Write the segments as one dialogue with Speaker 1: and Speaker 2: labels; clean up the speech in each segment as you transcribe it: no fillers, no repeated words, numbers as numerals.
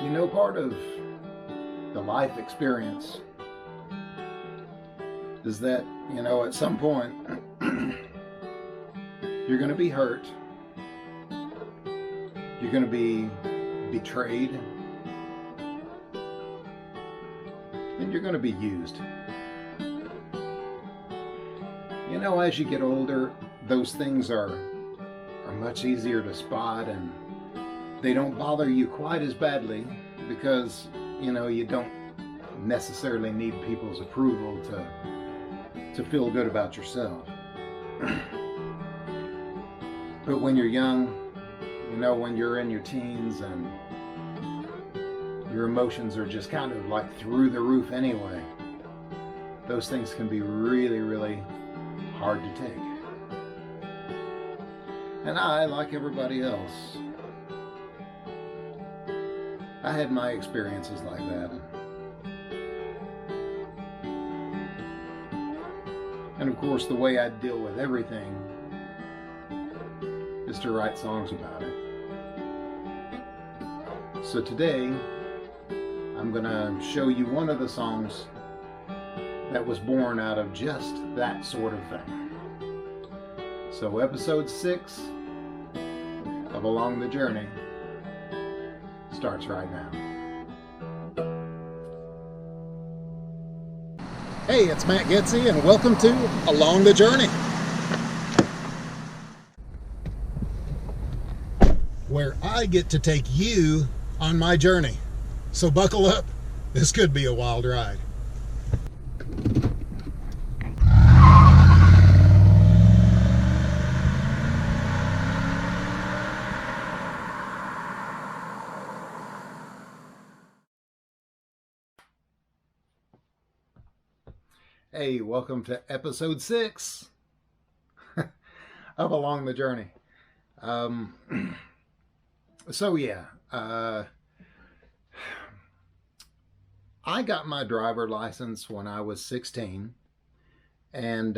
Speaker 1: You know, part of the life experience is that, at some point, you're going to be hurt, you're going to be betrayed, and you're going to be used. As you get older, those things are much easier to spot, and they don't bother you quite as badly because, you don't necessarily need people's approval to feel good about yourself. But when you're young, when you're in your teens and your emotions are just kind of like through the roof anyway, those things can be really, really hard to take. And I, like everybody else, I had my experiences like that. And of course, the way I deal with everything is to write songs about it. So today, I'm going to show you one of the songs that was born out of just that sort of thing. So episode 6 of Along the Journey starts right now. Hey, it's Matt Getsi, and welcome to Along the Journey, where I get to take you on my journey. So buckle up, this could be a wild ride. Hey, welcome to episode 6 of Along the Journey. I got my driver license when I was 16, and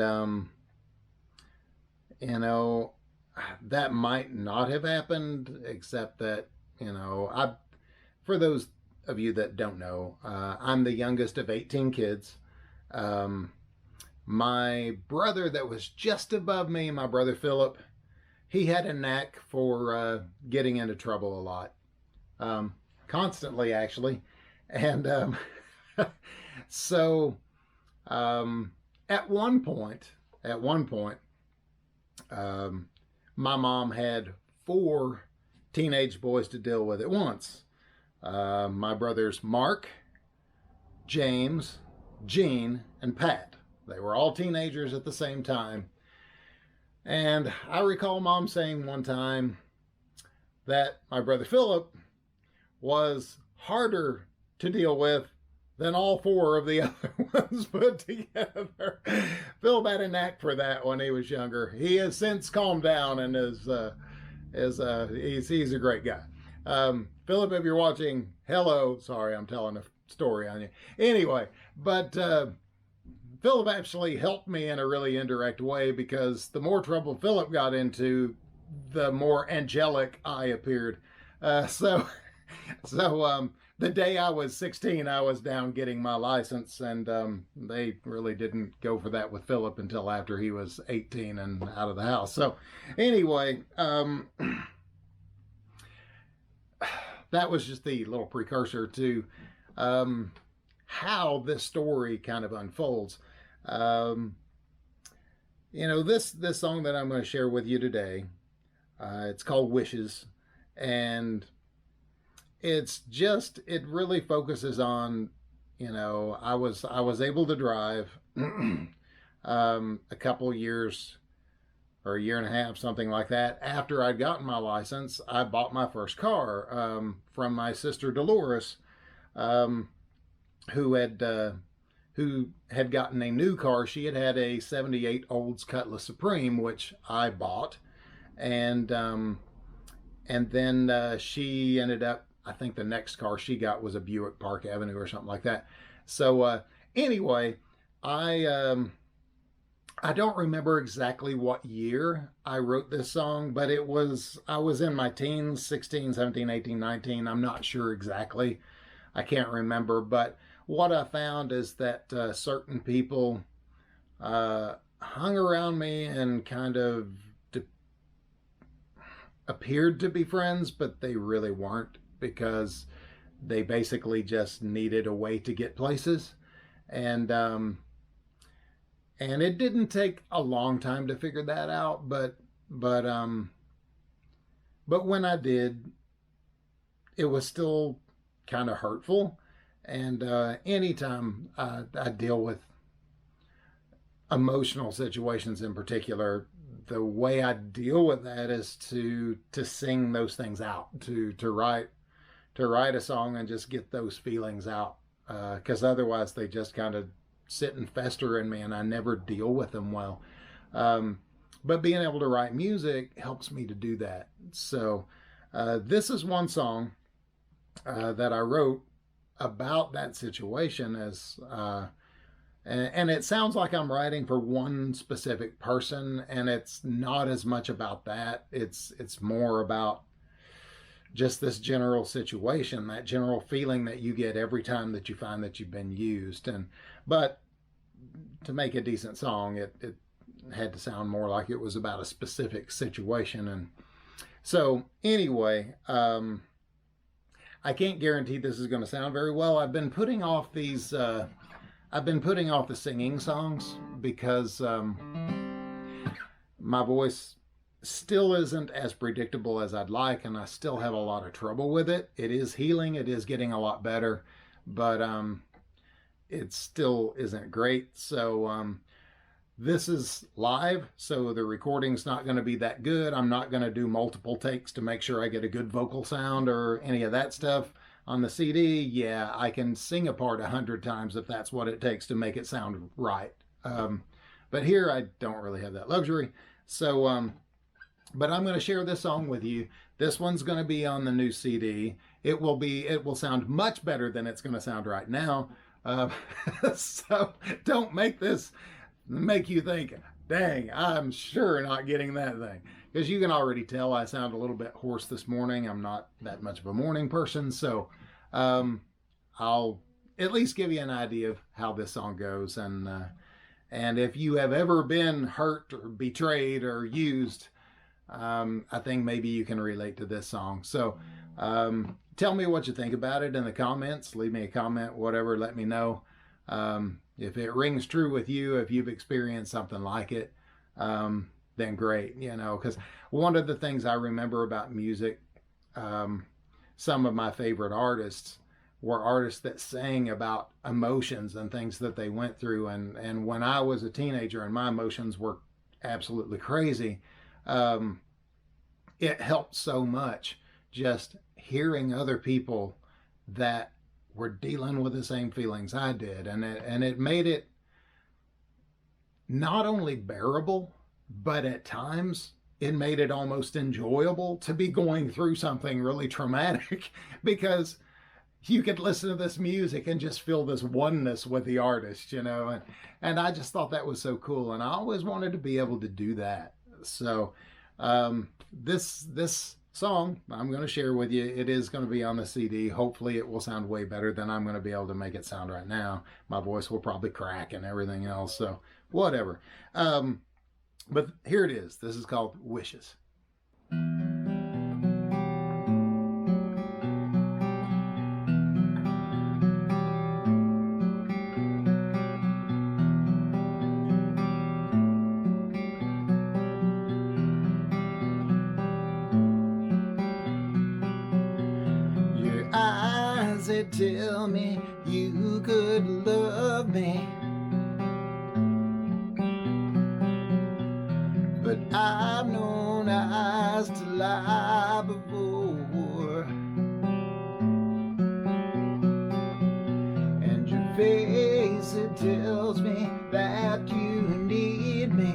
Speaker 1: that might not have happened, except that, for those of you that don't know, I'm the youngest of 18 kids. My brother that was just above me, my brother Philip, he had a knack for getting into trouble a lot, constantly actually. And so at one point, my mom had 4 teenage boys to deal with at once. My brothers Mark, James, Gene, and Pat. They were all teenagers at the same time. And I recall Mom saying one time that my brother Philip was harder to deal with than all 4 of the other ones put together. Philip had a knack for that when he was younger. He has since calmed down and he's a great guy. Philip, if you're watching, hello. Sorry, I'm telling a story on you. Anyway, but Philip actually helped me in a really indirect way, because the more trouble Philip got into, the more angelic I appeared. So the day I was 16, I was down getting my license, and they really didn't go for that with Philip until after he was 18 and out of the house. So anyway, that was just the little precursor to how this story kind of unfolds. This song that I'm going to share with you today, it's called Wishes, and it really focuses on, I was able to drive a couple years or a year and a half, something like that. After I'd gotten my license, I bought my first car from my sister Dolores, who had gotten a new car. She had a 78 Olds Cutlass Supreme, which I bought. And then she ended up, I think the next car she got was a Buick Park Avenue or something like that. So anyway, I I don't remember exactly what year I wrote this song, but I was in my teens, 16, 17, 18, 19. I'm not sure exactly. I can't remember. But what I found is that certain people hung around me and kind of appeared to be friends, but they really weren't, because they basically just needed a way to get places. And and it didn't take a long time to figure that out, but um but when I did, it was still kind of hurtful. And anytime I deal with emotional situations in particular, the way I deal with that is to sing those things out, to write a song and just get those feelings out, because otherwise they just kind of sit and fester in me, and I never deal with them well. But being able to write music helps me to do that. So this is one song that I wrote about that situation, as and it sounds like I'm writing for one specific person, and it's not as much about that. It's more about just this general situation, that general feeling that you get every time that you find that you've been used. And but to make a decent song, it had to sound more like it was about a specific situation. And so anyway, I can't guarantee this is going to sound very well. I've been putting off these. I've been putting off the singing songs because my voice still isn't as predictable as I'd like, and I still have a lot of trouble with it. It is healing, it is getting a lot better, but it still isn't great. So this is live, so the recording's not going to be that good. I'm not going to do multiple takes to make sure I get a good vocal sound or any of that stuff. On the CD, yeah, I can sing a part 100 times if that's what it takes to make it sound right. But here I don't really have that luxury. So but I'm going to share this song with you. This one's going to be on the new CD. It will sound much better than it's going to sound right now. So don't make this make you think, dang, I'm sure not getting that thing. Because you can already tell I sound a little bit hoarse this morning. I'm not that much of a morning person. So I'll at least give you an idea of how this song goes. And if you have ever been hurt or betrayed or used, I think maybe you can relate to this song. So tell me what you think about it in the comments. Leave me a comment, whatever, let me know. If it rings true with you, if you've experienced something like it, then great, because one of the things I remember about music, some of my favorite artists were artists that sang about emotions and things that they went through. And when I was a teenager and my emotions were absolutely crazy, it helped so much just hearing other people that were dealing with the same feelings I did. And it made it not only bearable, but at times it made it almost enjoyable to be going through something really traumatic, because you could listen to this music and just feel this oneness with the artist, and I just thought that was so cool, and I always wanted to be able to do that. So this song I'm going to share with you, it is going to be on the CD. Hopefully it will sound way better than I'm going to be able to make it sound right now. My voice will probably crack and everything else, so whatever. But here it is. This is called Wishes. Your eyes, they tell me you could love me, but I've known eyes to lie before. And your face, it tells me that you need me,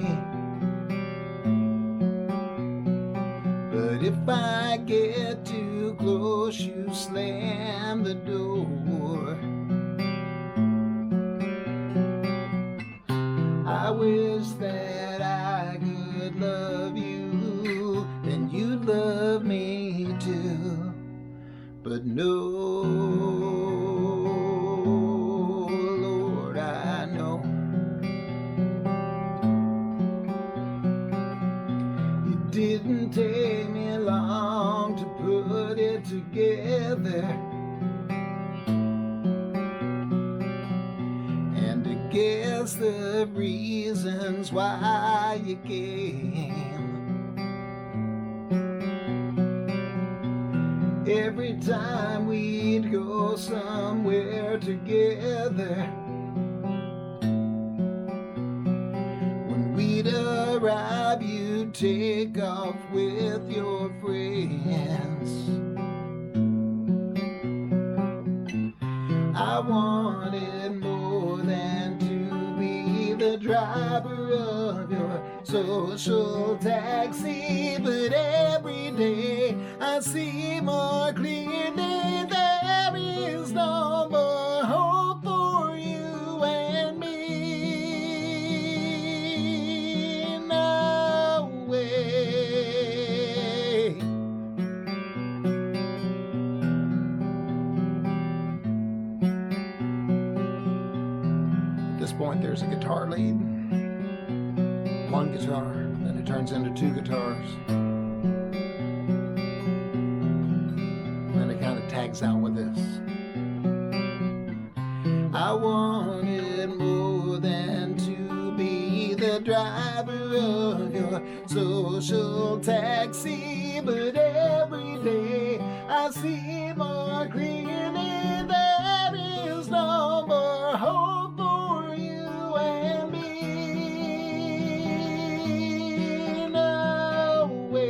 Speaker 1: but if I get too close, you slam the door. I wish that I could love you and you'd love me too. But no, Lord, I know it didn't take me long to put it together and to guess the reasons why you came. Every time we'd go somewhere together, when we'd arrive, you'd take off with your friends. I wanted more than to be the driver of your social taxi, but every day I see more clearly there is no more hope for you and me. No way. At this point, there's a guitar lead, one guitar, then it turns into two guitars. Tags out with this. I wanted more than to be the driver of your social taxi, but every day I see more clearly there is no more hope for you and me. No way.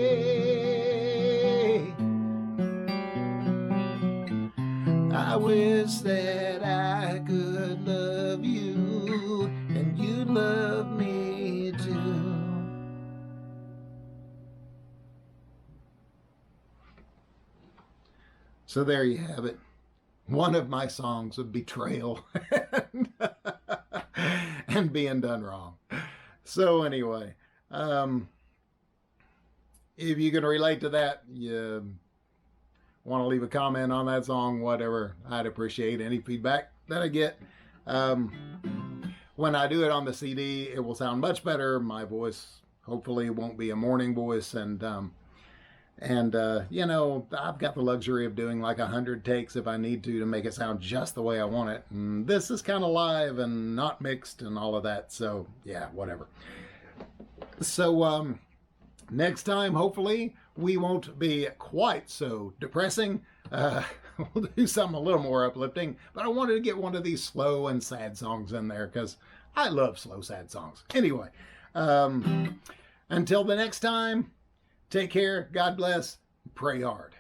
Speaker 1: I wish that I could love you and you'd love me too. So there you have it. One of my songs of betrayal and being done wrong. So anyway, if you can relate to that, you want to leave a comment on that song, whatever, I'd appreciate any feedback that I get. When I do it on the CD, it will sound much better. My voice hopefully won't be a morning voice, and you know, I've got the luxury of doing like 100 takes if I need to make it sound just the way I want it. And this is kind of live and not mixed and all of that, so yeah, whatever. So next time, hopefully, we won't be quite so depressing. We'll do something a little more uplifting, but I wanted to get one of these slow and sad songs in there because I love slow, sad songs. Anyway, until the next time, take care, God bless, pray hard.